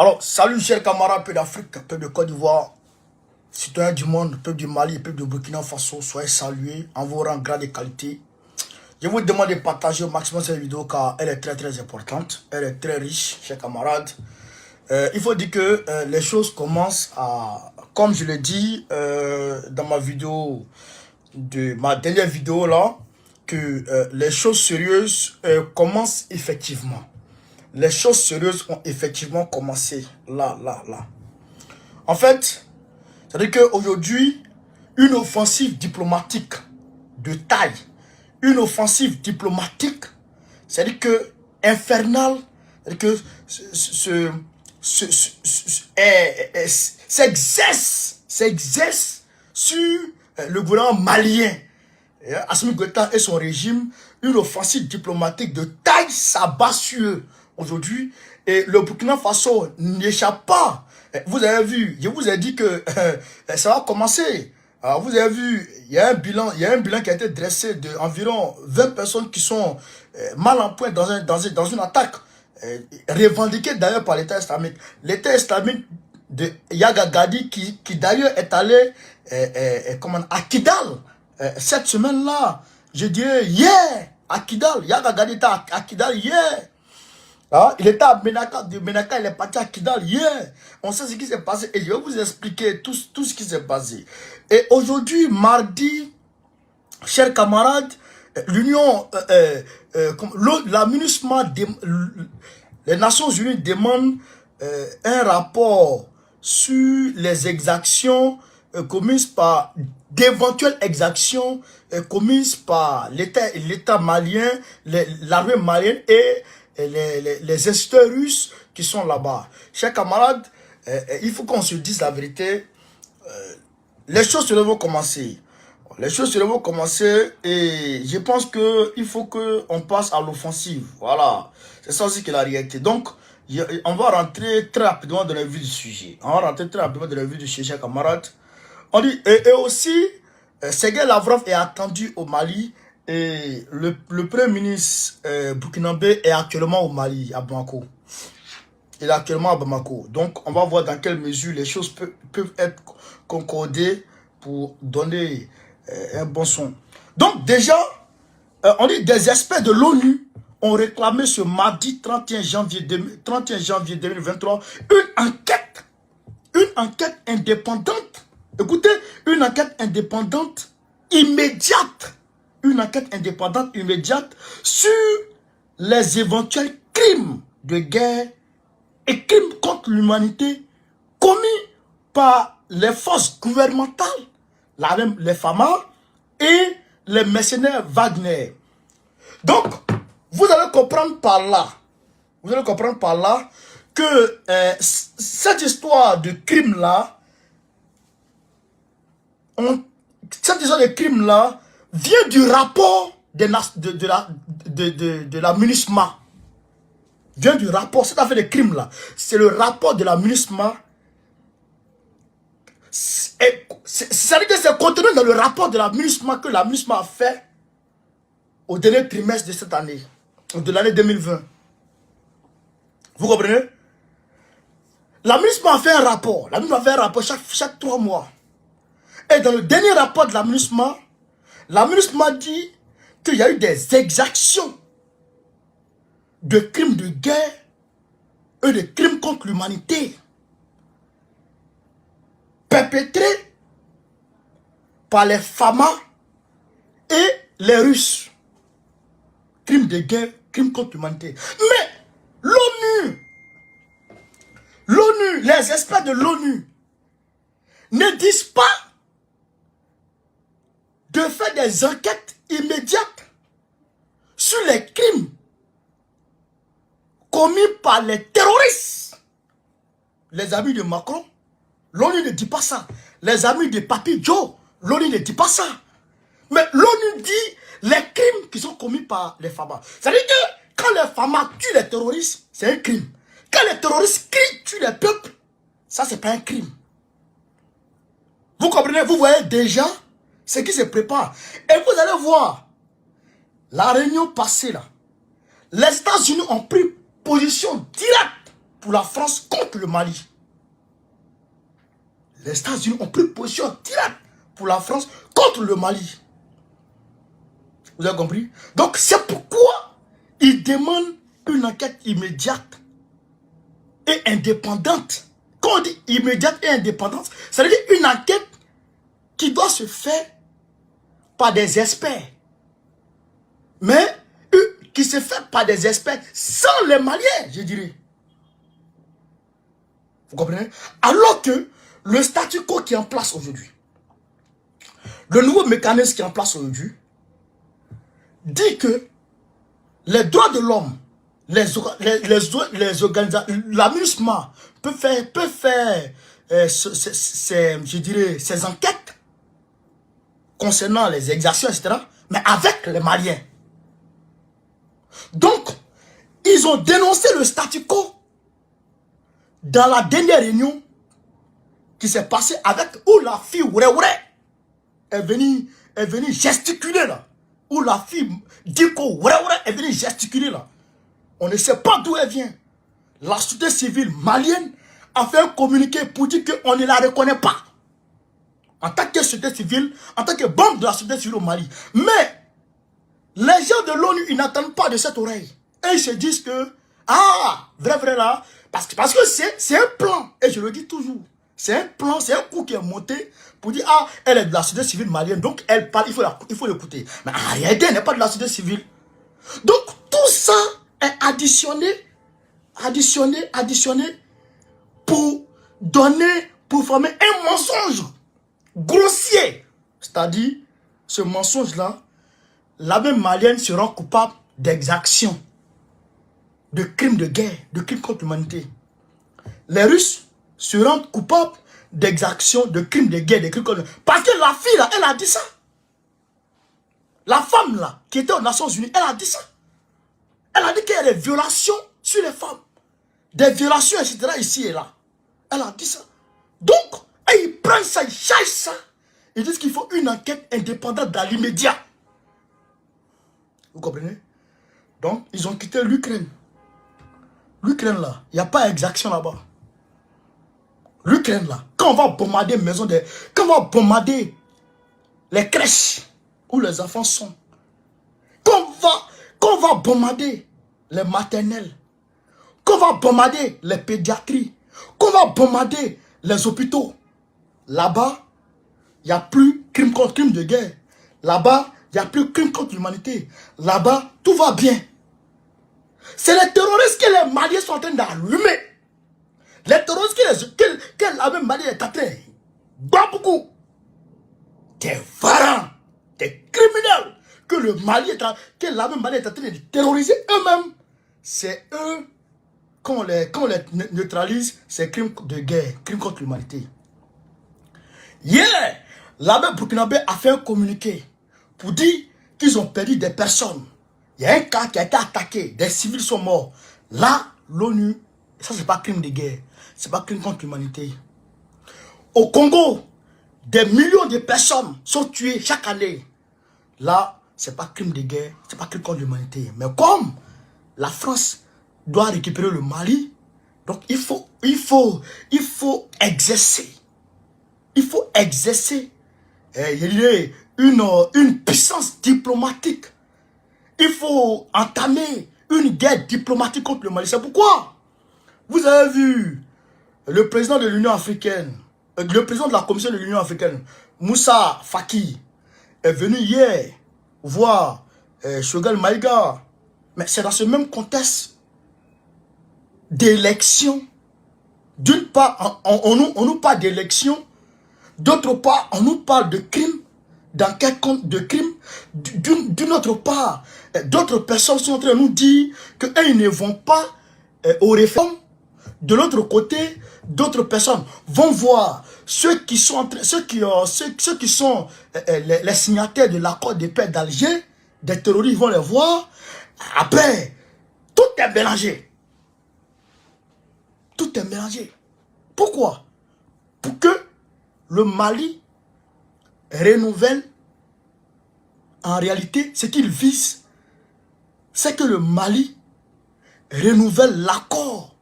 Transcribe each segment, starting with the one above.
Alors, salut chers camarades, peuple d'Afrique, peuple de Côte d'Ivoire, citoyens du monde, peuple du Mali, peuple de Burkina Faso, soyez salués en vos rangs, grade et qualité. Je vous demande de partager au maximum cette vidéo car elle est très importante, elle est très riche, chers camarades. Il faut dire que les choses commencent à, comme je l'ai dit dans ma vidéo, ma dernière vidéo là, que les choses sérieuses commencent effectivement. Les choses sérieuses ont effectivement commencé là. En fait, c'est-à-dire qu'aujourd'hui, une offensive diplomatique de taille, une offensive diplomatique, c'est-à-dire que infernale, c'est-à-dire que s'exerce sur le gouvernement malien, Assimi Goïta et son régime, une offensive diplomatique de taille s'abat sur eux aujourd'hui. Et le Burkina Faso n'échappe pas. Vous avez vu, je vous ai dit que ça va commencer. Alors vous avez vu, il y a un bilan qui a été dressé d'environ 20 personnes qui sont mal en point dans une attaque revendiquée d'ailleurs par l'État islamique. L'État islamique de Yaga Gadi qui d'ailleurs est allé à Kidal cette semaine-là, je dirais hier, à Kidal. Yaga Gadi était à Kidal hier. Ah, il était à Menaka, de Menaka il est parti à Kidal hier. On sait ce qui s'est passé et je vais vous expliquer tout ce qui s'est passé. Et aujourd'hui, mardi, chers camarades, l'Union, la MINUSMA, les Nations Unies demandent un rapport sur les exactions commises par, d'éventuelles exactions commises par l'État malien, l'armée malienne et les instituteurs russes qui sont là-bas. Chers camarades, il faut qu'on se dise la vérité. Les choses vont commencer. Les choses vont commencer et je pense qu'il faut qu'on passe à l'offensive. Voilà. C'est ça aussi qui est la réalité. Donc, on va rentrer très rapidement dans le vif du sujet. Chers camarades. On dit, et aussi, Sergueï Lavrov est attendu au Mali. Et le premier ministre burkinabé est actuellement au Mali, à Bamako. Il est actuellement à Bamako. Donc, on va voir dans quelle mesure les choses peuvent être concordées pour donner un bon son. Donc, déjà, on dit des experts de l'ONU ont réclamé ce mardi 31 janvier 2023 une enquête indépendante. Écoutez, une enquête indépendante immédiate. Une enquête indépendante immédiate sur les éventuels crimes de guerre et crimes contre l'humanité commis par les forces gouvernementales, les FAMA et les mercenaires Wagner. Donc, vous allez comprendre par là, que cette histoire de crime-là, vient du rapport de la MINUSMA. Vient du rapport, cette affaire de crime là. C'est le rapport de la MINUSMA. C'est-à-dire que c'est contenu dans le rapport de la MINUSMA que la MINUSMA a fait au dernier trimestre de cette année, de l'année 2020. Vous comprenez? La MINUSMA a fait un rapport. La MINUSMA a fait un rapport chaque 3 mois. Et dans le dernier rapport de la MINUSMA dit qu'il y a eu des exactions de crimes de guerre et de crimes contre l'humanité perpétrés par les FAMA et les Russes. Crimes de guerre, crimes contre l'humanité. Mais l'ONU, les experts de l'ONU ne disent pas de faire des enquêtes immédiates sur les crimes commis par les terroristes. Les amis de Macron, l'ONU ne dit pas ça. Les amis de Papi Joe, l'ONU ne dit pas ça. Mais l'ONU dit les crimes qui sont commis par les FAMA. C'est-à-dire que quand les FAMA tuent les terroristes, c'est un crime. Quand les terroristes tuent les peuples, ça c'est pas un crime. Vous comprenez? Vous voyez déjà ce qui se prépare. Et vous allez voir, la réunion passée là, les États-Unis ont pris position directe pour la France contre le Mali. Les États-Unis ont pris position directe pour la France contre le Mali. Vous avez compris? Donc c'est pourquoi ils demandent une enquête immédiate et indépendante. Quand on dit immédiate et indépendante, ça veut dire une enquête qui doit se faire par des experts. Mais qui se fait par des experts sans les Maliens, je dirais. Vous comprenez? Alors que le statu quo qui est en place aujourd'hui, le nouveau mécanisme qui est en place aujourd'hui, dit que les droits de l'homme, les organisations, l'amusement peut faire je dirais, ces enquêtes concernant les exactions, etc., mais avec les Maliens. Donc, ils ont dénoncé le statu quo dans la dernière réunion qui s'est passée avec où la fille est venue gesticuler là. Où la fille Diko est venue gesticuler là. On ne sait pas d'où elle vient. La société civile malienne a fait un communiqué pour dire qu'on ne la reconnaît pas. En tant que société civile, en tant que bombe de la société civile au Mali. Mais les gens de l'ONU, ils n'attendent pas de cette oreille. Et ils se disent que, ah, vrai là, parce que c'est un plan. Et je le dis toujours. C'est un plan, c'est un coup qui est monté pour dire, ah, elle est de la société civile malienne, donc elle parle, il faut l'écouter. Mais en réalité, elle n'est pas de la société civile. Donc, tout ça est additionné pour former un mensonge grossier. C'est-à-dire, ce mensonge-là, l'armée malienne se rend coupable d'exactions, de crimes de guerre, de crimes contre l'humanité. Les Russes se rendent coupables d'exactions, de crimes de guerre, de crimes contre l'humanité. Parce que la fille, là, elle a dit ça. La femme, là, qui était aux Nations Unies, elle a dit ça. Elle a dit qu'il y a des violations sur les femmes. Des violations, etc., ici et là. Elle a dit ça. Donc, ils prennent ça, ils cherchent ça. Ils disent qu'il faut une enquête indépendante dans l'immédiat. Vous comprenez? Donc, ils ont quitté l'Ukraine. L'Ukraine, là, il n'y a pas d'exaction là-bas. L'Ukraine, là, quand on va bombarder quand on va bombarder les crèches où les enfants sont, quand on va bombarder les maternelles, quand on va bombarder les pédiatries, quand on va bombarder les hôpitaux, là-bas, il n'y a plus crime contre crime de guerre. Là-bas, il n'y a plus crime contre l'humanité. Là-bas, tout va bien. C'est les terroristes que les Maliens sont en train d'allumer. Les terroristes que l'armée malienne est en train de beaucoup. Des varans, des criminels que l'armée malienne est en train de terroriser eux-mêmes. C'est eux, quand on les neutralise, c'est crime de guerre, crime contre l'humanité. Hier, l'armée burkinabé a fait un communiqué pour dire qu'ils ont perdu des personnes. Il y a un cas qui a été attaqué, des civils sont morts. Là, l'ONU, ça c'est pas crime de guerre, c'est pas crime contre l'humanité. Au Congo, des millions de personnes sont tuées chaque année. Là, c'est pas crime de guerre, c'est pas crime contre l'humanité. Mais comme la France doit récupérer le Mali, donc il faut exercer. Il faut exercer une puissance diplomatique. Il faut entamer une guerre diplomatique contre le Mali. C'est pourquoi vous avez vu le président de l'Union africaine, le président de la Commission de l'Union africaine, Moussa Faki, est venu hier voir Choguel Maïga. Mais c'est dans ce même contexte d'élection. D'une part, on nous parle d'élection. D'autre part, on nous parle de crimes, d'enquête de crimes. D'une autre part, d'autres personnes sont en train de nous dire qu'ils ne vont pas aux réformes. De l'autre côté, d'autres personnes vont voir ceux qui sont les signataires de l'accord de paix d'Alger, des terroristes vont les voir. Après, tout est mélangé. Tout est mélangé. Pourquoi? Pour que le Mali renouvelle, en réalité, ce qu'il vise, c'est que le Mali renouvelle l'accord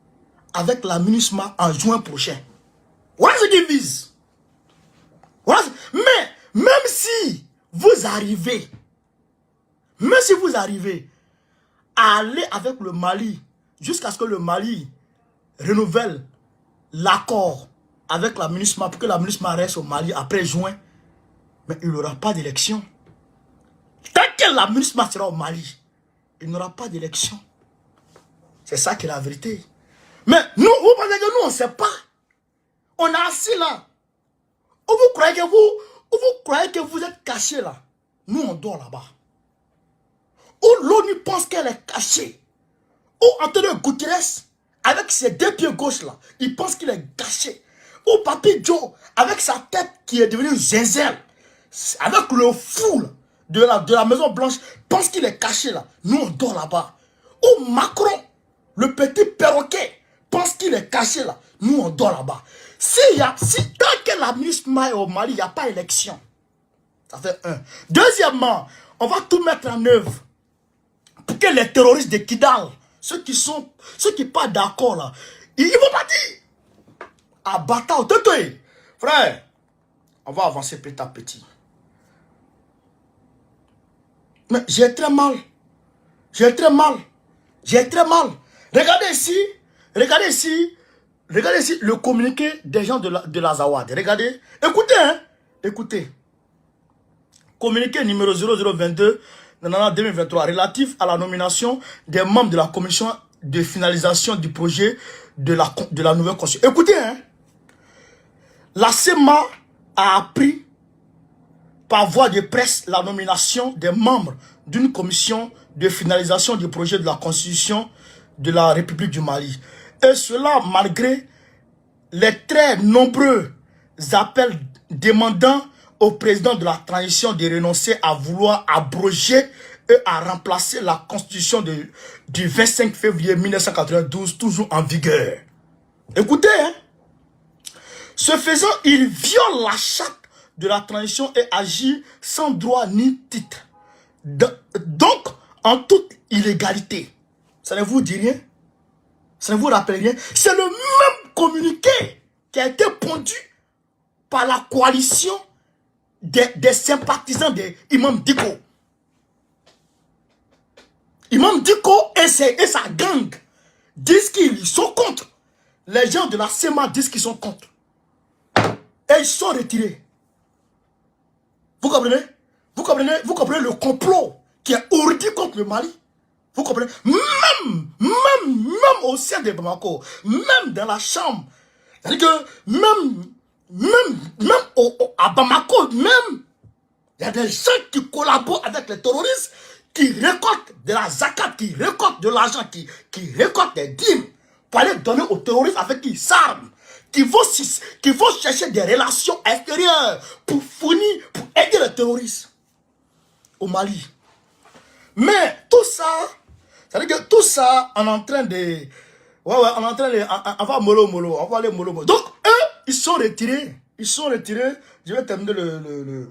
avec la MINUSMA en juin prochain. Voilà ce qu'ils visent. Voilà. Mais même si vous arrivez à aller avec le Mali jusqu'à ce que le Mali renouvelle l'accord avec la MINUSMA pour que la MINUSMA reste au Mali après juin, mais il n'y aura pas d'élection. Tant que la MINUSMA sera au Mali, il n'y aura pas d'élection. C'est ça qui est la vérité. Mais nous, vous pensez que nous, on ne sait pas. On est assis là. Ou vous croyez que vous êtes cachés là. Nous, on dort là-bas. Ou l'ONU pense qu'elle est cachée. Ou Antonio Guterres, avec ses deux pieds gauche là, il pense qu'il est caché. Ou Papi Joe, avec sa tête qui est devenue zinzelle, avec le fou là, de la Maison Blanche, pense qu'il est caché là. Nous, on dort là-bas. Ou Macron, le petit perroquet, pense qu'il est caché là. Nous, on dort là-bas. Si tant que la MINUSMA est au Mali, il n'y a pas élection. Ça fait un. Deuxièmement, on va tout mettre en œuvre pour que les terroristes de Kidal, ceux qui pas d'accord là, ils vont pas dire. Ah, bâtard, frère, on va avancer petit à petit. Mais j'ai très mal. Regardez ici le communiqué des gens de la Zawad. Regardez, écoutez, hein, écoutez. Communiqué numéro 0022 2023 relatif à la nomination des membres de la commission de finalisation du projet de la nouvelle constitution. Écoutez, hein, la CEMA a appris par voie de presse la nomination des membres d'une commission de finalisation du projet de la constitution de la République du Mali. Et cela malgré les très nombreux appels demandant au président de la transition de renoncer à vouloir abroger et à remplacer la constitution du 25 février 1992, toujours en vigueur. Écoutez, hein, ce faisant, il viole la charte de la transition et agit sans droit ni titre. Donc, en toute illégalité. Ça ne vous dit rien? Ça ne vous rappelle rien? C'est le même communiqué qui a été pondu par la coalition des sympathisants d'Imam Dicko. Imam Dicko et sa gang disent qu'ils sont contre. Les gens de la CEMA disent qu'ils sont contre. Et ils sont retirés. Vous comprenez? Vous comprenez le complot qui est ourdi contre le Mali? Vous comprenez? Même au sein de Bamako, même dans la chambre, c'est-à-dire que même à Bamako, même, il y a des gens qui collaborent avec les terroristes, qui récoltent de la zakat, qui récoltent de l'argent, qui récoltent des dîmes, pour aller donner aux terroristes avec qui ils s'arment, qui vont chercher des relations extérieures pour fournir, pour aider les terroristes au Mali. Mais tout ça, c'est-à-dire que tout ça, on est en train de... on est en train de... On va mollo. Donc, eux, ils sont retirés. Je vais terminer le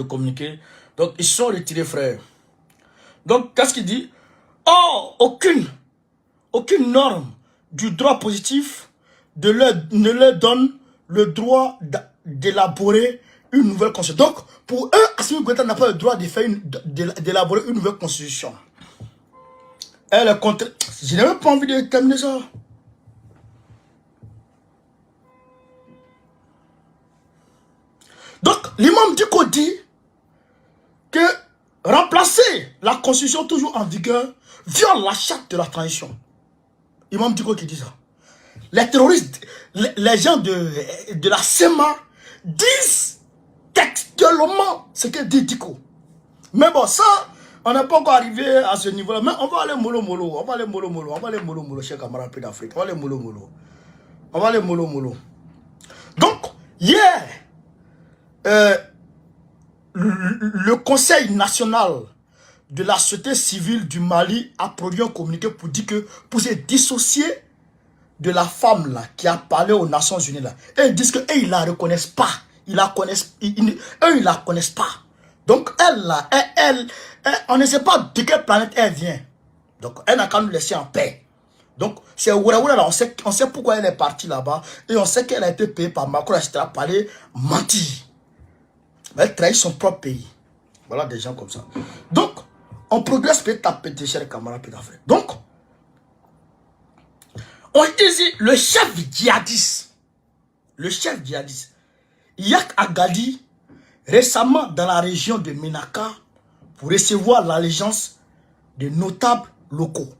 communiqué. Donc, ils sont retirés, frère. Donc, qu'est-ce qu'il dit? Oh, aucune norme du droit positif ne leur donne le droit d'élaborer une nouvelle constitution. Donc, pour eux, Assimi Goïta n'a pas le droit d'élaborer une nouvelle constitution. Elle est contre... Je n'ai même pas envie de terminer ça. Donc, l'imam Dicko dit que remplacer la constitution toujours en vigueur viole la charte de la transition. Imam Dicko qui dit ça. Les terroristes, les gens de la CEMA disent textuellement ce que dit Dicko. Mais bon, ça, on n'est pas encore arrivé à ce niveau-là. Mais on va aller mollo. On va aller mollo, chers camarades d'Afrique. On va aller mollo. Donc, hier, le Conseil national de la société civile du Mali a produit un communiqué pour dire que pour se dissocier de la femme là qui a parlé aux Nations Unies là, et ils disent que ils la reconnaissent pas, ils la connaissent pas. Donc elle là, on ne sait pas de quelle planète elle vient. Donc elle n'a qu'à nous laisser en paix. Donc, c'est Ouaraoula là, on sait pourquoi elle est partie là-bas. Et on sait qu'elle a été payée par Macron, etc. pour aller mentir. Mais elle trahit son propre pays. Voilà des gens comme ça. Donc, on progresse petit à petit, chers camarades, petit à petit. Donc, on dit le chef djihadiste, Yak Agadi, récemment dans la région de Ménaka, pour recevoir l'allégeance de notables locaux.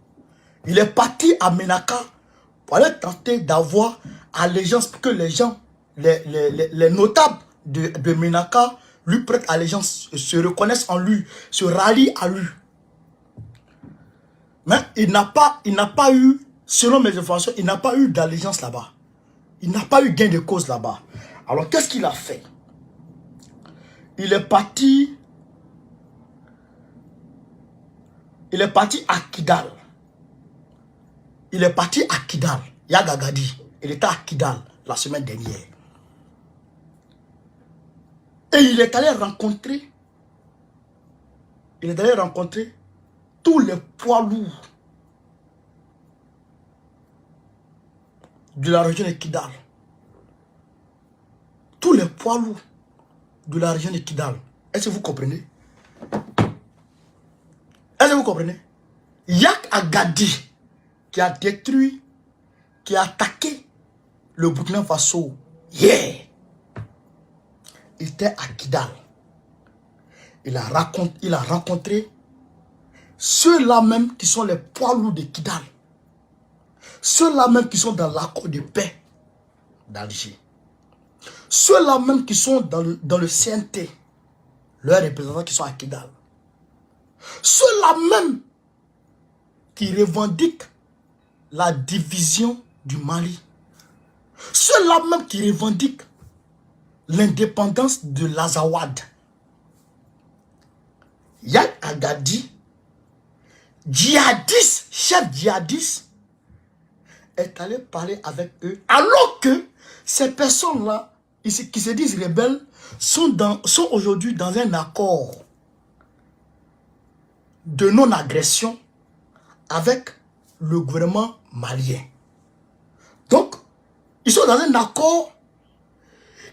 Il est parti à Ménaka pour aller tenter d'avoir allégeance pour que les gens, les notables de Ménaka lui prêtent allégeance, se reconnaissent en lui, se rallient à lui. Mais il n'a pas eu, selon mes informations, il n'a pas eu d'allégeance là-bas. Il n'a pas eu gain de cause là-bas. Alors qu'est-ce qu'il a fait? Il est parti à Kidal. Il est parti à Kidal. Yagagadi. Il était à Kidal la semaine dernière. Et il est allé rencontrer tous les poids lourds de la région de Kidal. Tous les poids lourds de la région de Kidal. Est-ce que vous comprenez? Est-ce que vous comprenez? Yak Agadi, qui a détruit, qui a attaqué le Burkina Faso hier, il était à Kidal. Il a rencontré ceux-là même qui sont les poids lourds de Kidal. Ceux-là même qui sont dans l'accord de paix d'Alger. Ceux-là même qui sont dans le CNT, leurs représentants qui sont à Kidal. Ceux-là même qui revendiquent la division du Mali. Ceux-là même qui revendiquent l'indépendance de l'Azawad. Yak Agadi, djihadiste, chef djihadiste, est allé parler avec eux, alors que ces personnes-là, qui se disent rebelles, sont aujourd'hui dans un accord de non-agression avec le gouvernement malien. Donc, ils sont dans un accord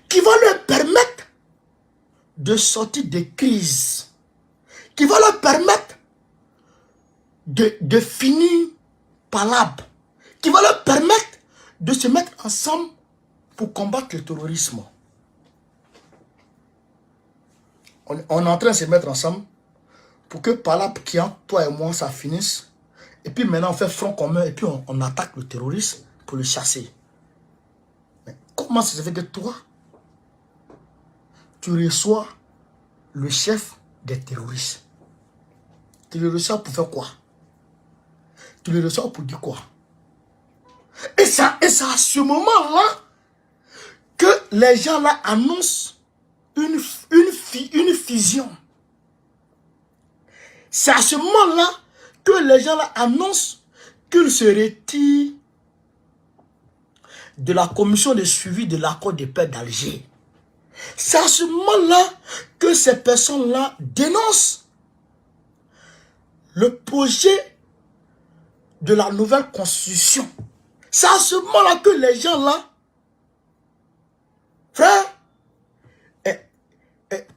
qui va leur permettre de sortir des crises, qui va leur permettre de finir palabre, qui va leur permettre de se mettre ensemble pour combattre le terrorisme. On est en train de se mettre ensemble pour que palabre qui entre toi et moi, ça finisse. Et puis maintenant, on fait front commun et puis on attaque le terroriste pour le chasser. Mais comment ça se fait que toi, tu reçois le chef des terroristes? Tu le reçois pour faire quoi? Tu le reçois pour dire quoi? Et c'est à ce moment-là que les gens là annoncent une fusion. C'est à ce moment-là que les gens là annoncent qu'ils se retirent de la commission de suivi de l'accord de paix d'Alger. C'est à ce moment-là que ces personnes-là dénoncent le projet de la nouvelle constitution. C'est à ce moment-là que les gens là, frère,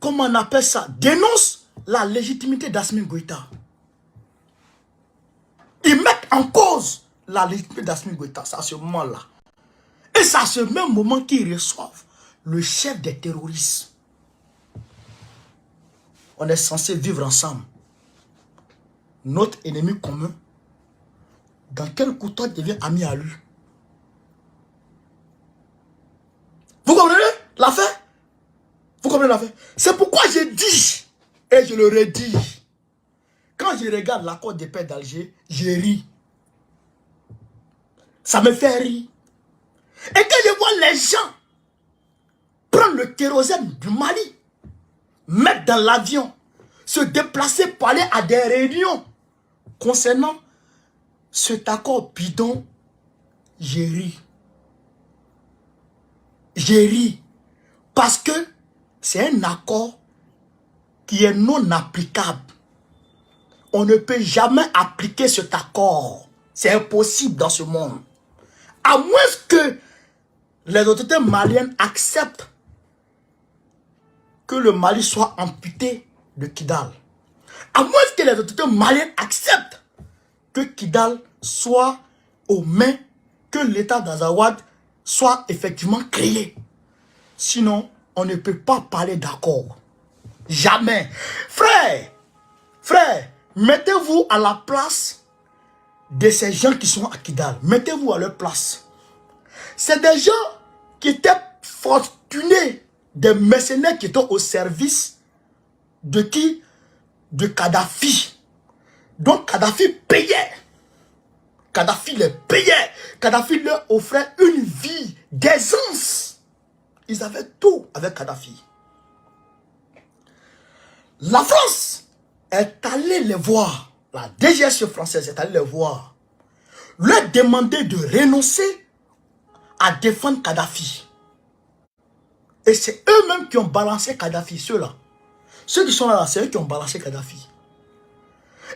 comment on appelle ça, dénoncent la légitimité d'Assimi Goïta. Ils mettent en cause la légitimité d'Assimi Goïta. C'est à ce moment-là. Et c'est à ce même moment qu'ils reçoivent le chef des terroristes. On est censé vivre ensemble. Notre ennemi commun, dans quel coup toi devient ami à lui? Vous comprenez l'affaire? Vous comprenez l'affaire? C'est pourquoi j'ai dit, et je le redis, quand je regarde l'accord de paix d'Alger, je ris. Ça me fait rire. Et quand je vois les gens prendre le kérosène du Mali, mettre dans l'avion, se déplacer pour aller à des réunions concernant cet accord bidon, j'ai ri. J'ai ri. Parce que c'est un accord qui est non applicable. On ne peut jamais appliquer cet accord. C'est impossible dans ce monde. À moins que les autorités maliennes acceptent que le Mali soit amputé de Kidal. À moins que les autorités maliennes acceptent que Kidal soit aux mains, que l'État d'Azawad soit effectivement créé. Sinon, on ne peut pas parler d'accord. Jamais. Frère, mettez-vous à la place de ces gens qui sont à Kidal. Mettez-vous à leur place. C'est des gens qui étaient fortunés, des mercenaires qui étaient au service de qui? De Kadhafi. Donc Kadhafi payait. Kadhafi les payait. Kadhafi leur offrait une vie d'aisance. Ils avaient tout avec Kadhafi. La France est allée les voir. La DGSE française est allée les voir. Leur demander de renoncer à défendre Kadhafi. Et c'est eux-mêmes qui ont balancé Kadhafi, ceux-là. Ceux qui sont là, c'est eux qui ont balancé Kadhafi.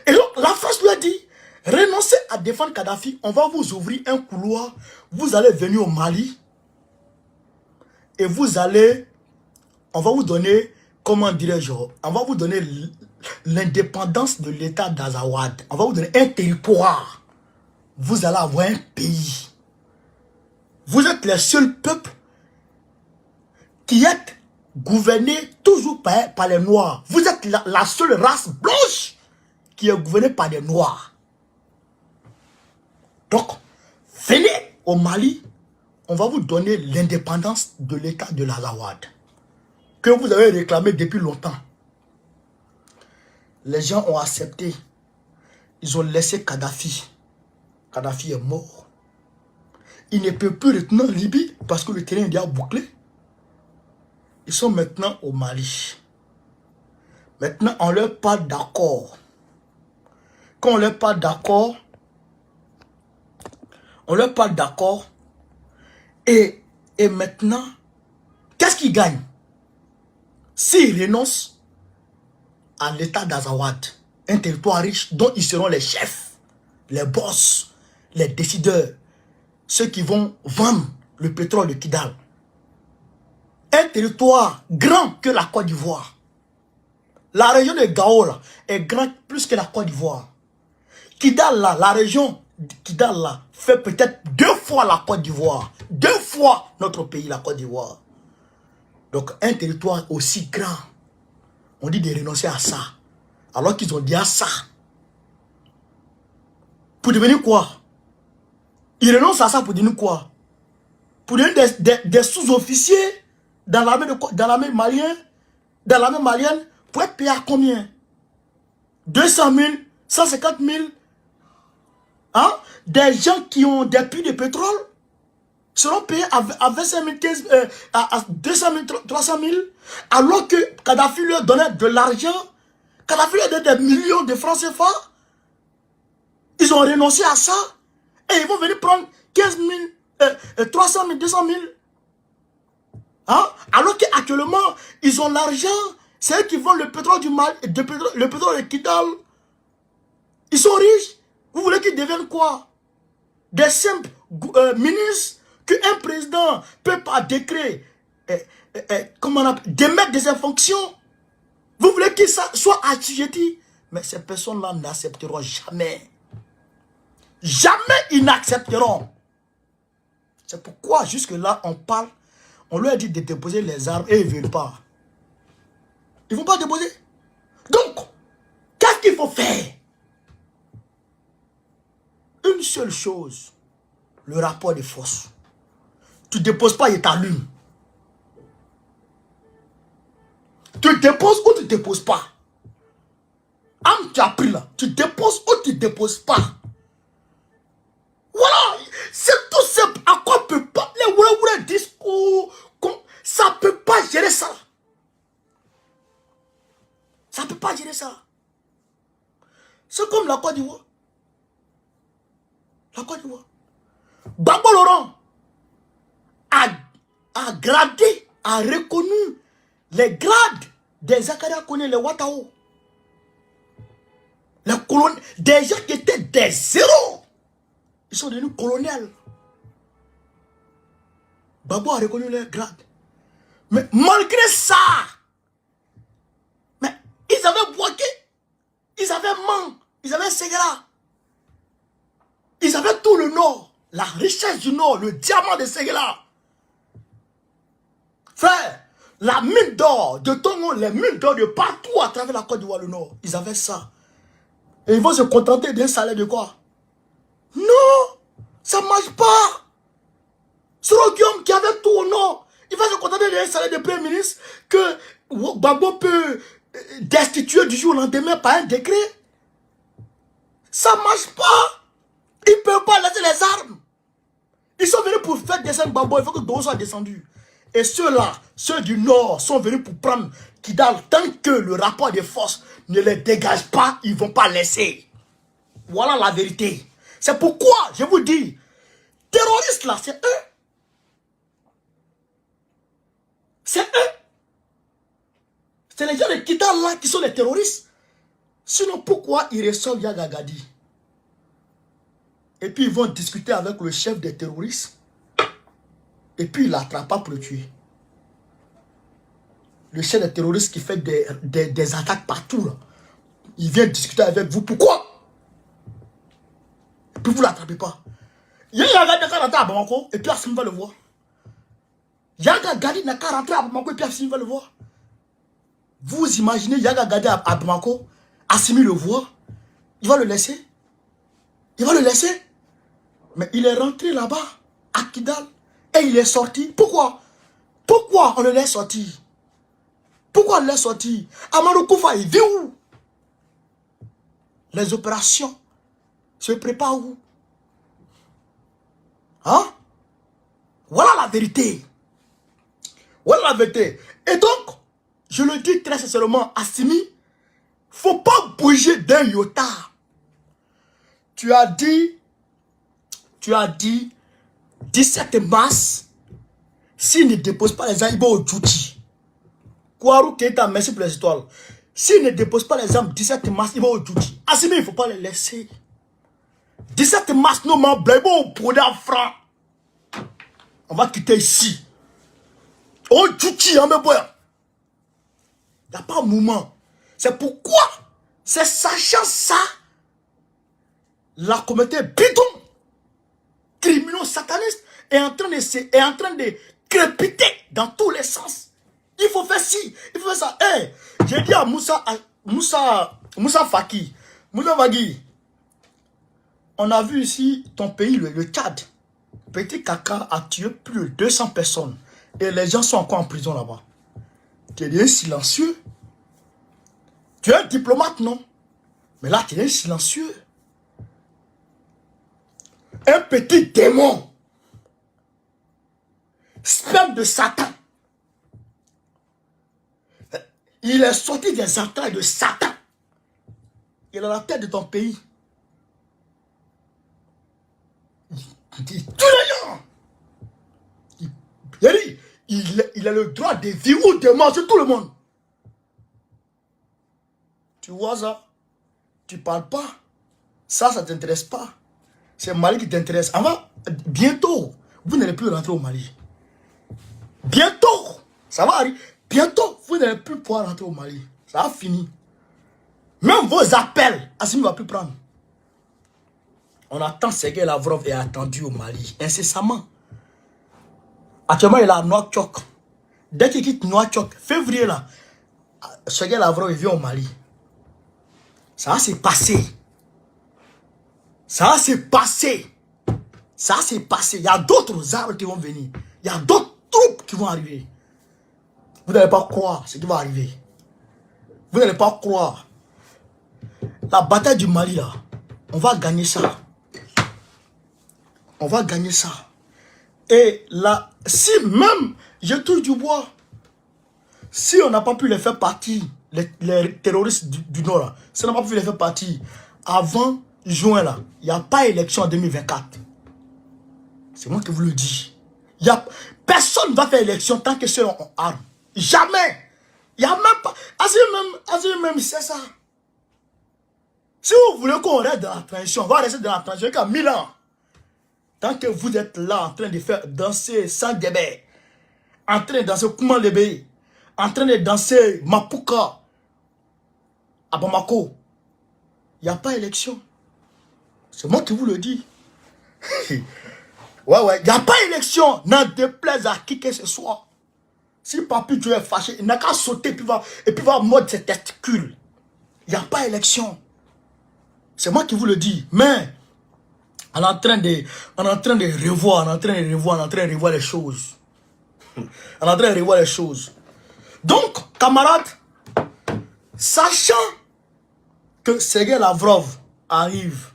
Et donc, la France lui a dit, renoncez à défendre Kadhafi, on va vous ouvrir un couloir, vous allez venir au Mali, et vous allez, on va vous donner, comment dirais-je, on va vous donner l'indépendance de l'État d'Azawad. On va vous donner un territoire. Vous allez avoir un pays. Vous êtes les seuls peuples qui êtes gouvernés toujours par les Noirs. Vous êtes la seule race blanche qui est gouvernée par des Noirs. Donc, venez au Mali, on va vous donner l'indépendance de l'État de l'Azawad, que vous avez réclamé depuis longtemps. Les gens ont accepté. Ils ont laissé Kadhafi. Kadhafi est mort. Il ne peut plus retourner en Libye parce que le terrain est déjà bouclé. Ils sont maintenant au Mali. Maintenant, on leur parle d'accord. Quand on leur parle d'accord, et maintenant, qu'est-ce qu'ils gagnent? S'ils renoncent à l'État d'Azawad, un territoire riche dont ils seront les chefs, les boss, les décideurs, ceux qui vont vendre le pétrole de Kidal. Un territoire grand que la Côte d'Ivoire. La région de Gao là, est grande plus que la Côte d'Ivoire. Kidal là, la région de Kidal là, fait peut-être 2 fois la Côte d'Ivoire. 2 fois notre pays, la Côte d'Ivoire. Donc un territoire aussi grand, on dit de renoncer à ça. Alors qu'ils ont dit à ça. Pour devenir quoi? Ils renoncent à ça pour devenir quoi? Pour devenir des sous-officiers dans l'armée malienne, pour être payé à combien? 200 000, 150 000. Hein? Des gens qui ont des puits de pétrole seront payés à 25 000, 15, à 200 000, 300 000, alors que Kadhafi leur donnait de l'argent. Kadhafi leur donnait des millions de francs CFA. Ils ont renoncé à ça. Et ils vont venir prendre 15 000, 300 000, 200 000. Hein? Alors qu'actuellement, ils ont l'argent. C'est eux qui vendent le pétrole du Mali, le pétrole de Kidal. Ils sont riches. Vous voulez qu'ils deviennent quoi? Des simples ministres qu'un président peut par décret comment on appelle, démettre de ses fonctions. Vous voulez qu'ils soient assujettis? Mais ces personnes-là n'accepteront jamais. Jamais ils n'accepteront. C'est pourquoi jusque-là, on parle, on leur a dit de déposer les armes et ils ne veulent pas. Ils ne vont pas déposer. Donc, qu'est-ce qu'il faut faire? Une seule chose, le rapport de force. Tu ne déposes pas, il t'allume. Tu déposes ou tu ne déposes pas. Âme, tu as pris là. Tu déposes ou tu ne déposes pas. Voilà, c'est tout simple. À quoi peut pas les discours, ça ne peut pas gérer ça. Ça ne peut pas gérer ça. C'est comme la Côte d'Ivoire. La Côte d'Ivoire. Gbagbo Laurent a gradé, a reconnu les grades des Zakaria Koné, les Watao. Les colonnes, des gens qui étaient des zéros. Ils sont devenus colonels. Gbagbo a reconnu leur grade. Mais malgré ça, mais ils avaient Bouaké, ils avaient Man, ils avaient Ségara. Ils avaient tout le Nord, la richesse du Nord, le diamant de Ségara. Frère, la mine d'or de Tongo, les mines d'or de partout à travers la Côte d'Ivoire, le Nord, ils avaient ça. Et ils vont se contenter d'un salaire de quoi? Non, ça ne marche pas. Sorokium qui avait tout au Nord, il va se contenter d'un salaire de premier ministre que Gbagbo peut destituer du jour au lendemain par un décret. Ça ne marche pas. Ils ne peuvent pas laisser les armes. Ils sont venus pour faire descendre Gbagbo, il faut que Gbagbo soit descendu. Et ceux-là, ceux du Nord, sont venus pour prendre Kidal. Tant que le rapport des forces ne les dégage pas, ils ne vont pas laisser. Voilà la vérité. C'est pourquoi, je vous dis, terroristes là, c'est eux. C'est eux. C'est les gens de Kidal là qui sont les terroristes. Sinon, pourquoi ils reçoivent Yaga Gadi? Et puis ils vont discuter avec le chef des terroristes. Et puis il l'attrape pas pour le tuer. Le chef des terroristes qui fait des attaques partout là. Il vient discuter avec vous. Pourquoi? Et puis vous ne l'attrapez pas. Yaga Gadi n'a qu'à rentrer à Bamako et puis Assimi va le voir. Yaga Gadi n'a qu'à rentrer à Bamako et puis Assimi va le voir. Vous imaginez Yaga Gadi à Bamako, Assimi le voit, il va le laisser. Il va le laisser. Mais il est rentré là-bas, à Kidal, et il est sorti. Pourquoi? Pourquoi on le laisse sortir? Pourquoi on le laisse sortir? Amadou Koufa, il vit où? Les opérations se préparent où? Hein? Voilà la vérité. Voilà la vérité. Et donc, je le dis très sincèrement, Assimi, il ne faut pas bouger d'un iota. Tu as dit 17 mars, s'il ne dépose pas les armes, il va au Djouti. Kouarou Keita, merci pour les étoiles. S'il ne dépose pas les armes 17 mars, il va au Djouti. Assimi, il ne faut pas les laisser. 17 mars, nous m'en blaguons au produit franc. On va quitter ici. Au Djouti, hein, mes boys. Il n'y a pas de mouvement. C'est pourquoi, c'est sachant ça, la communauté bidon, criminaux satanistes, est en train de crépiter dans tous les sens. Il faut faire ci, il faut faire ça. Hey, j'ai dit à Moussa Faki, on a vu ici ton pays, le Tchad. Petit Caca a tué plus de 200 personnes. Et les gens sont encore en prison là-bas. Tu es silencieux. Tu es un diplomate, non? Mais là, tu es silencieux. Un petit démon. Sperme de Satan. Il est sorti des entrailles de Satan. Il est à la tête de ton pays. Il dit tous les gens. Il a le droit de vivre ou de manger tout le monde. Tu vois ça? Tu parles pas. Ça ne t'intéresse pas. C'est le Mali qui t'intéresse. Bientôt, vous n'allez plus rentrer au Mali. Bientôt, ça va arriver. Bientôt, vous n'allez plus pouvoir rentrer au Mali. Ça a fini. Même vos appels, Assimi ne va plus prendre. On attend Sergueï Lavrov est attendu au Mali, incessamment. Actuellement, il est à Nouakchott. Dès qu'il quitte Nouakchott, février là, Sergueï Lavrov vient au Mali. Ça va se passer. Ça va se passer. Ça va se passer. Il y a d'autres arbres qui vont venir. Il y a d'autres troupes qui vont arriver. Vous n'allez pas croire ce qui va arriver. Vous n'allez pas croire. La bataille du Mali là, on va gagner ça. On va gagner ça. Et là, si même, je touche du bois, si on n'a pas pu les faire partir, les terroristes du Nord, là, si on n'a pas pu les faire partir avant juin, là, il n'y a pas élection en 2024. C'est moi qui vous le dis. Personne ne va faire élection tant que ceux ont armes. Jamais. Il n'y a même pas. Assimi même, c'est ça. Si vous voulez qu'on reste dans la transition, on va rester dans la transition jusqu'à 1000 ans. Tant que vous êtes là en train de faire danser sans débé, en train de danser Kouman Lébé, en train de danser Mapuka à Bamako, il n'y a pas élection. C'est moi qui vous le dis. Ouais, il n'y a pas élection. N'en déplaise à qui que ce soit. Si Papi Dieu est fâché, il n'a qu'à sauter et puis va mordre ses testicules. Il n'y a pas élection. C'est moi qui vous le dis. Mais on est en train de revoir les choses. On est en train de revoir les choses. Donc, camarades, sachant que Sergei Lavrov arrive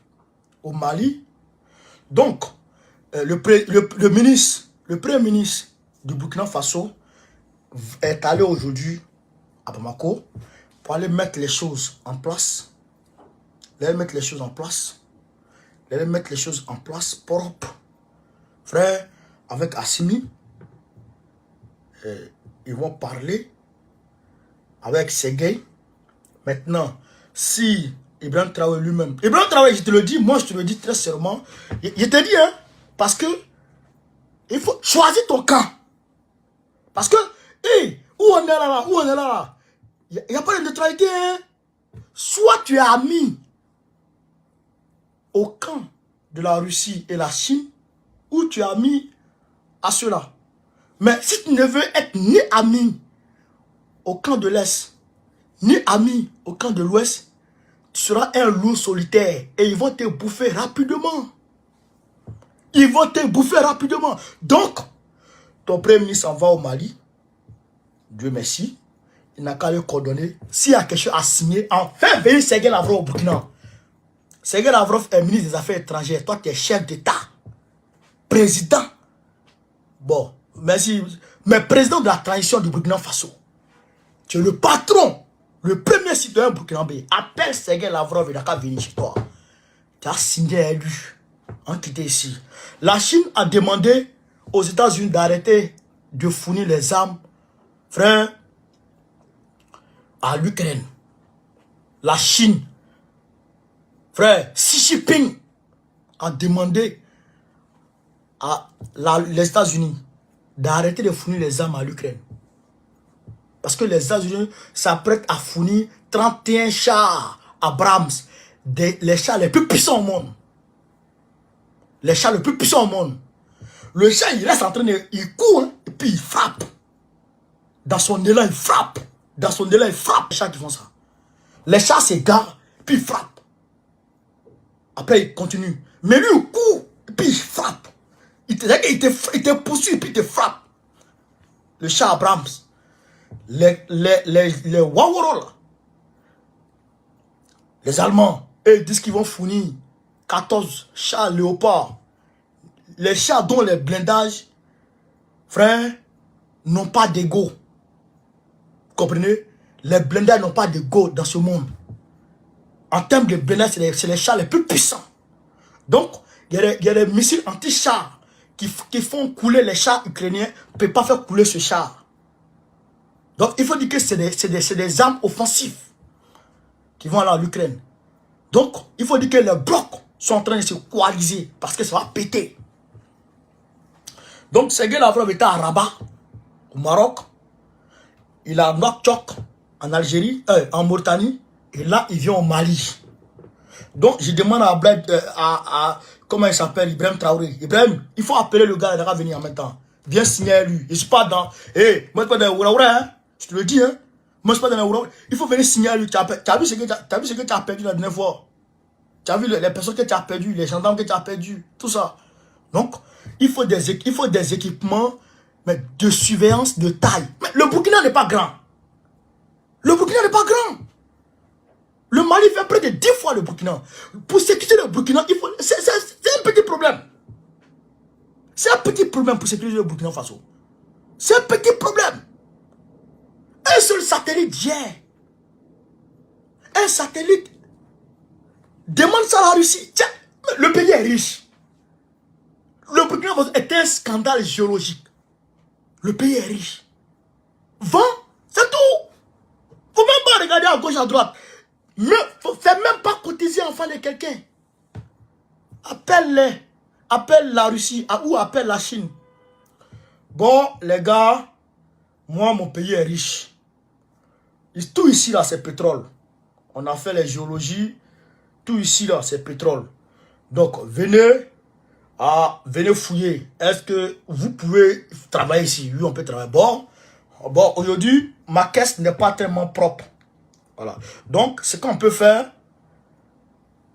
au Mali, donc le premier ministre du Burkina Faso est allé aujourd'hui à Bamako pour aller mettre les choses en place. Mettre les choses en place propres. Frère, avec Assimi, ils vont parler avec Sergei. Maintenant, si Ibrahim Traoré lui-même, Ibrahim Traoré, je te le dis, moi je te le dis très sérieusement, je te dis, hein, parce que il faut choisir ton camp. Parce que, où on est là, il n'y a pas de neutralité, hein. Soit tu es ami au camp de la Russie et la Chine, ou tu es ami à ceux-là. Mais si tu ne veux être ni ami au camp de l'Est, ni ami au camp de l'Ouest, tu seras un loup solitaire et ils vont te bouffer rapidement. Donc, ton premier ministre s'en va au Mali. Dieu merci. Il n'a qu'à le coordonner. S'il y a quelque chose à signer, enfin venir Sergei Lavrov au Burkina. Sergei Lavrov est ministre des Affaires étrangères. Toi, tu es chef d'État. Président. Bon, merci. Mais président de la transition du Burkina Faso. Tu es le patron. Le premier citoyen burkinabé. Appelle Sergei Lavrov et il n'a qu'à venir chez toi. Tu as signé à lui. En quitté ici. La Chine a demandé aux États-Unis d'arrêter de fournir les armes, frère, à l'Ukraine. La Chine, frère, Xi Jinping a demandé à les États-Unis d'arrêter de fournir les armes à l'Ukraine. Parce que les États-Unis s'apprêtent à fournir 31 chars Abrams, les chars les plus puissants au monde. Les chars les plus puissants au monde. Le chat, il reste en train de... Il court, hein, et puis il frappe. Dans son élan, il frappe. Dans son élan, il frappe. Les chats qui font ça. Les chats s'égarent, puis ils frappent. Après, il continue. Mais lui, il court, et puis il frappe. Il te poursuit, puis il te frappe. Le chat Abrams. Les Waworo, là. Les Allemands, eux, ils disent qu'ils vont fournir 14 chats léopards. Les chats dont les blindages, frère, n'ont pas d'ego. Vous comprenez? Les blindages n'ont pas d'ego dans ce monde. En termes de blindage, c'est les chars les plus puissants. Donc, il y a des missiles anti-chars qui font couler les chars ukrainiens. Ne peuvent pas faire couler ce char. Donc, il faut dire que c'est des armes offensives qui vont aller à l'Ukraine. Donc, il faut dire que les blocs sont en train de se coaliser parce que ça va péter. Donc, Sergei Lavrov était à Rabat, au Maroc. Il a Nouakchott en Algérie, en Mauritanie. Et là, il vient au Mali. Donc, je demande à comment il s'appelle, Ibrahim Traoré. Ibrahim, il faut appeler le gars, il va venir en même temps. Viens signer à lui. Je ne suis pas dans... moi, je ne suis pas dans Ouraoura, hein. Je te le dis, hein. Moi, je ne suis pas dans Ouraoura. Il faut venir signer à lui. Tu as vu ce que tu as perdu la dernière fois. Tu as vu les personnes que tu as perdues, les gendarmes que tu as perdus, tout ça. Donc, il faut des équipements mais de surveillance de taille. Mais le Burkina n'est pas grand. Le Burkina n'est pas grand. Le Mali fait près de 10 fois le Burkina. Pour sécuriser le Burkina, c'est un petit problème. C'est un petit problème pour sécuriser le Burkina Faso. C'est un petit problème. Un seul satellite hier. Un satellite. Demande ça à la Russie. Tiens, le pays est riche. Le Burkina Faso est un scandale géologique. Le pays est riche. Vent, c'est tout. Faut même pas regarder à gauche, à droite. Faut faire même pas cotiser en fan de quelqu'un. Appelle-les. appelle la Russie ou appelle la Chine. Bon, les gars, moi, mon pays est riche. Tout ici, là, c'est pétrole. On a fait les géologies. Tout ici, là, c'est pétrole. Donc, venez fouiller. Est-ce que vous pouvez travailler ici? Oui, on peut travailler. Bon, aujourd'hui, ma caisse n'est pas tellement propre. Voilà. Donc, ce qu'on peut faire,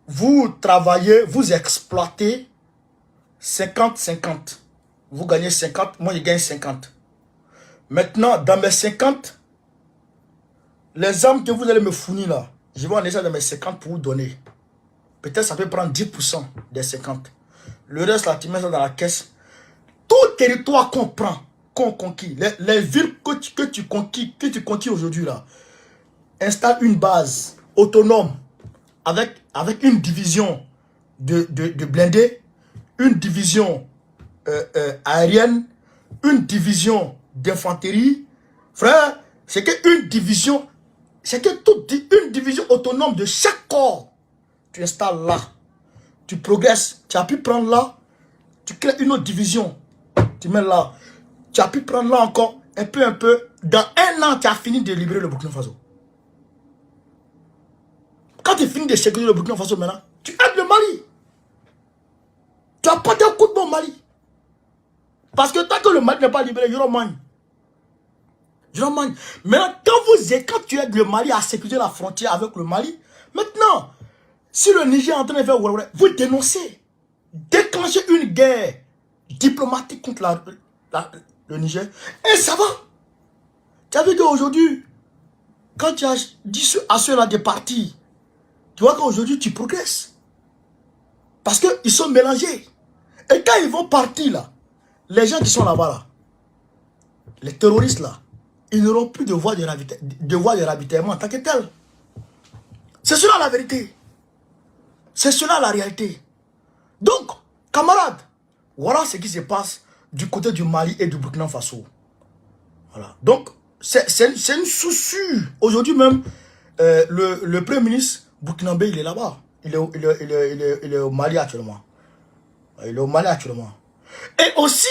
vous travaillez, vous exploitez 50-50. Vous gagnez 50, moi je gagne 50. Maintenant, dans mes 50, les âmes que vous allez me fournir là, je vais en laisser dans mes 50 pour vous donner. Peut-être ça peut prendre 10% des 50. Le reste là, tu mets ça dans la caisse. Tout territoire qu'on prend, qu'on conquit, les villes que tu conquis aujourd'hui là, installe une base autonome avec une division de blindés, une division aérienne, une division d'infanterie. Frère, c'est qu'une division, une division autonome de chaque corps. Tu installes là, tu progresses, tu as pu prendre là, tu crées une autre division, tu mets là, tu as pu prendre là encore, un peu, dans un an, tu as fini de libérer le Burkina Faso. Quand tu finis de sécuriser le Burkina Faso maintenant, tu aides le Mali. Tu as porté un coup de main au Mali. Parce que tant que le Mali n'est pas libéré, je mange. Maintenant, quand tu aides le Mali à sécuriser la frontière avec le Mali, maintenant, si le Niger est en train de faire, vous dénoncez, déclenchez une guerre diplomatique contre le Niger, et ça va. Tu as vu qu'aujourd'hui, quand tu as dit à ceux-là de partir, tu vois qu'aujourd'hui tu progresses. Parce qu'ils sont mélangés. Et quand ils vont partir là, les gens qui sont là-bas là, les terroristes là, ils n'auront plus de voie de ravitaillement en tant que tel. C'est cela la vérité. C'est cela la réalité. Donc, camarades, voilà ce qui se passe du côté du Mali et du Burkina Faso. Voilà. Donc, c'est une souci. Aujourd'hui même, le Premier ministre burkinabé, il est là-bas. Il est au Mali actuellement. Il est au Mali actuellement. Et aussi,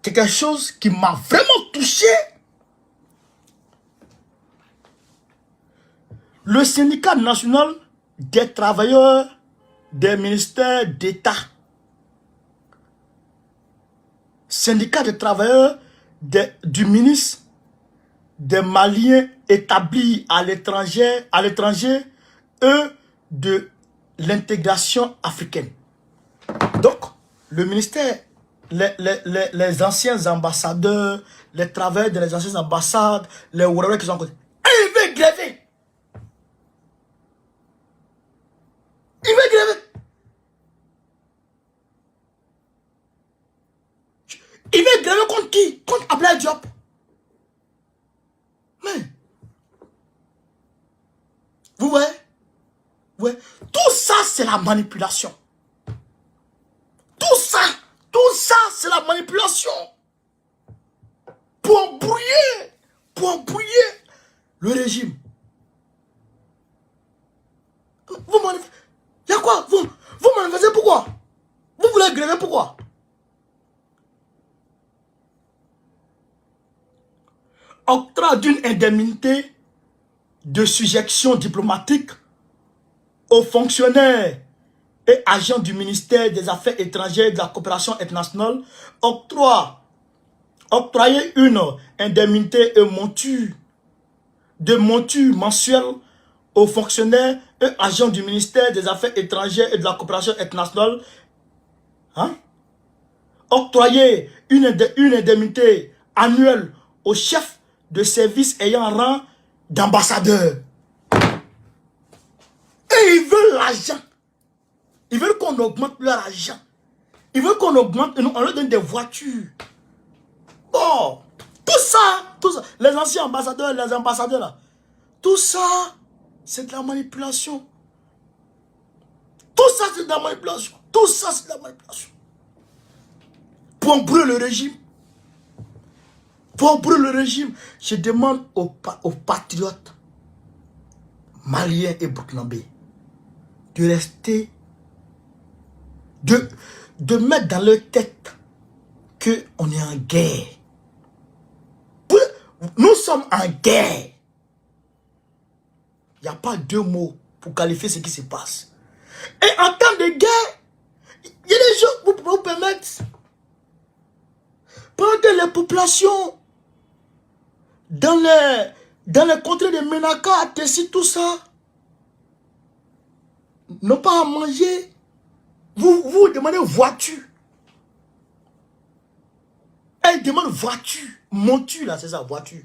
quelque chose qui m'a vraiment touché. Le syndicat national des travailleurs des ministères d'État. Syndicat des travailleurs du ministre des Maliens établis à l'étranger, eux, de l'intégration africaine. Donc, le ministère, les anciens ambassadeurs, les travailleurs des anciennes ambassades, les Ouarabais qui sont en côté, ils veulent gréver. Ils veulent gréver. Ils veulent gréver contre qui? Contre Ablaye Diop. Mais, vous voyez? Ouais. Tout ça, c'est la manipulation. Tout ça, c'est la manipulation. Pour embrouiller le régime. Vous manifestez. Il y a quoi? Vous manifestez pourquoi? Vous voulez gréver pourquoi? Octroi d'une indemnité de sujétion diplomatique aux fonctionnaires et agents du ministère des Affaires étrangères et de la coopération internationale, octroyer une indemnité de monture mensuelle aux fonctionnaires et agents du ministère des Affaires étrangères et de la coopération internationale. Hein? Octroyer une indemnité annuelle aux chefs de service ayant rang d'ambassadeur. Et ils veulent l'argent. Ils veulent qu'on augmente leur argent. Ils veulent qu'on augmente, on leur donne des voitures. Oh, tout ça, les anciens ambassadeurs, les ambassadeurs là, tout ça, c'est de la manipulation. Tout ça, c'est de la manipulation. Tout ça, c'est de la manipulation. Pour embrouiller le régime. Pour embrouiller le régime, je demande aux patriotes maliens et burkinabés de rester de mettre dans leur tête qu'on est en guerre. Nous sommes en guerre. Il n'y a pas deux mots pour qualifier ce qui se passe. Et en temps de guerre, il y a des gens qui vous permettent. Pendant que les populations dans les contrées de Menaka, Tessie, tout ça, n'ont pas à manger, vous demandez voiture. Elle demande voiture. Monture là, c'est ça, voiture.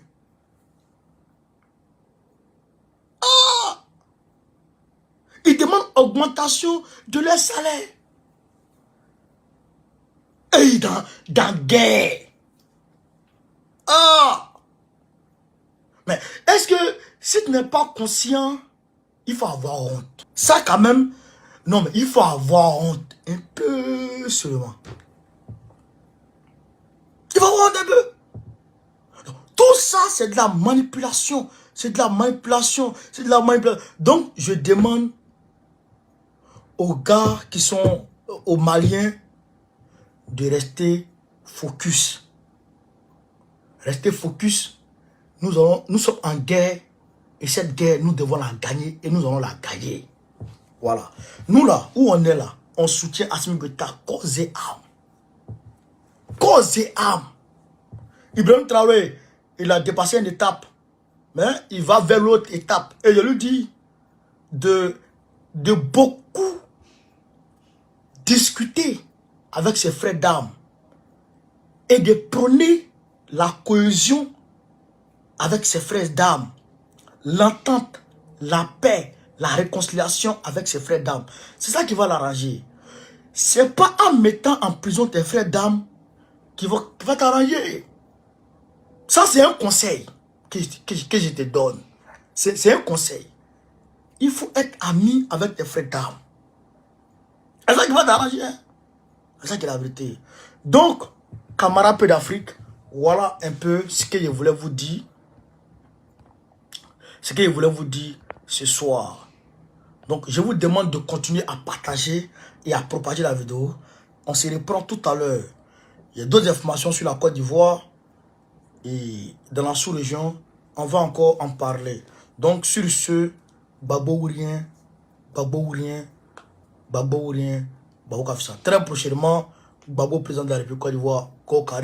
Ah! Ils demandent augmentation de leur salaire. Et dans guerre. Ah! Mais est-ce que si tu n'es pas conscient, il faut avoir honte. Ça quand même, non mais il faut avoir honte. Un peu seulement. Il faut avoir honte un peu. Tout ça, c'est de la manipulation. C'est de la manipulation. C'est de la manipulation. Donc, je demande aux gars qui sont, aux Maliens, de rester focus. Rester focus. Nous sommes en guerre. Et cette guerre, nous devons la gagner. Et nous allons la gagner. Voilà. Nous là, où on est là, on soutient Assimi Goïta cause et âme. Cause et âme. Ibrahim Traoré, il a dépassé une étape. Mais il va vers l'autre étape. Et je lui dis de beaucoup discuter avec ses frères d'armes. Et de prôner la cohésion avec ses frères d'armes. L'entente, la paix, la réconciliation avec ses frères d'armes. C'est ça qui va l'arranger. C'est pas en mettant en prison tes frères d'armes qui va t'arranger. Ça, c'est un conseil que je te donne. C'est un conseil. Il faut être ami avec tes frères d'armes. C'est ça qui va t'arranger. Hein? C'est ça qui est la vérité. Donc, camarades peu d'Afrique, voilà un peu ce que je voulais vous dire. Ce que je voulais vous dire ce soir. Donc, je vous demande de continuer à partager et à propager la vidéo. On se reprend tout à l'heure. Il y a d'autres informations sur la Côte d'Ivoire. Et dans la sous-région, on va encore en parler. Donc, sur ce, Babo ou rien, Babo ou rien, Babo ou rien, Babo Kafisa. Très prochainement, Babo président de la République Côte d'Ivoire, Kokari.